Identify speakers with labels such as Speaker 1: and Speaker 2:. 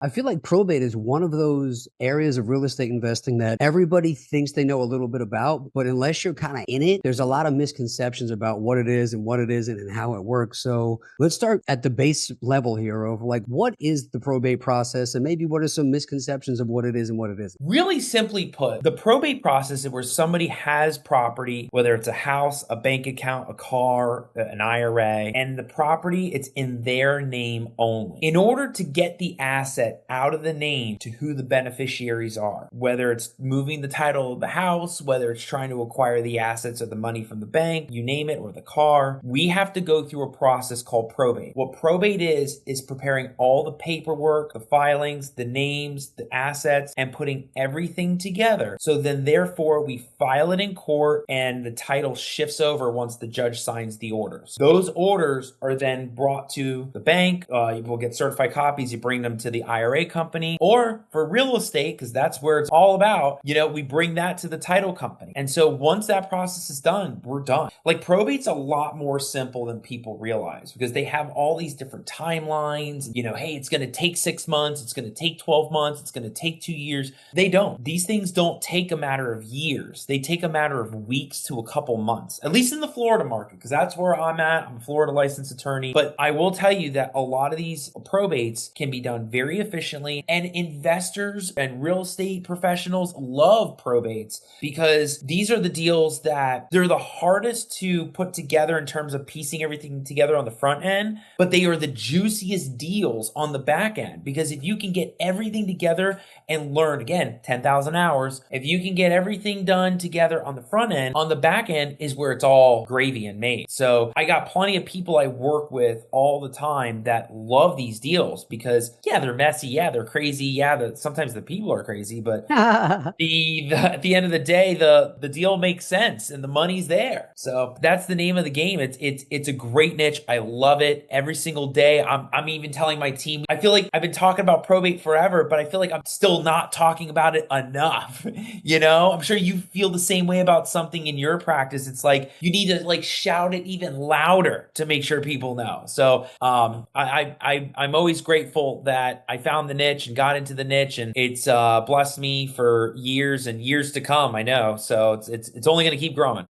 Speaker 1: I feel like probate is one of those areas of real estate investing that everybody thinks they know a little bit about, but unless you're kind of in it, there's a lot of misconceptions about what it is and what it isn't and how it works. So let's start at the base level here of like, what is the probate process and maybe what are some misconceptions of what it is and what it isn't?
Speaker 2: Really simply put, the probate process is where somebody has property, whether it's a house, a bank account, a car, an IRA, and the property, it's in their name only. In order to get the asset out of the name to who the beneficiaries are, whether it's moving the title of the house, whether it's trying to acquire the assets or the money from the bank, you name it, or the car, we have to go through a process called probate. What probate is preparing all the paperwork, the filings, the names, the assets, and putting everything together. So then therefore we file it in court and the title shifts over once the judge signs the orders. Those orders are then brought to the bank. You will get certified copies. You bring them to the IRA company, or for real estate, because that's where it's all about, we bring that to the title company. And so once that process is done, we're done. Like probate's a lot more simple than people realize because they have all these different timelines. Hey, it's going to take 6 months. It's going to take 12 months. It's going to take 2 years. They don't. These things don't take a matter of years. They take a matter of weeks to a couple months, at least in the Florida market, because that's where I'm at. I'm a Florida licensed attorney. But I will tell you that a lot of these probates can be done very efficiently, and investors and real estate professionals love probates because these are the deals that they're the hardest to put together in terms of piecing everything together on the front end, but they are the juiciest deals on the back end because if you can get everything together and learn, again, 10,000 hours, if you can get everything done together on the front end, on the back end is where it's all gravy and made. So I got plenty of people I work with all the time that love these deals because, yeah, they're messy. Yeah, they're crazy. Yeah, sometimes the people are crazy, but at the end of the day, the deal makes sense and the money's there. So that's the name of the game. It's a great niche. I love it every single day. I'm even telling my team, I feel like I've been talking about probate forever, but I feel like I'm still not talking about it enough. I'm sure you feel the same way about something in your practice. It's like you need to like shout it even louder to make sure people know. So I'm always grateful that I found the niche and got into the niche, and it's blessed me for years and years to come. I know, so it's only going to keep growing.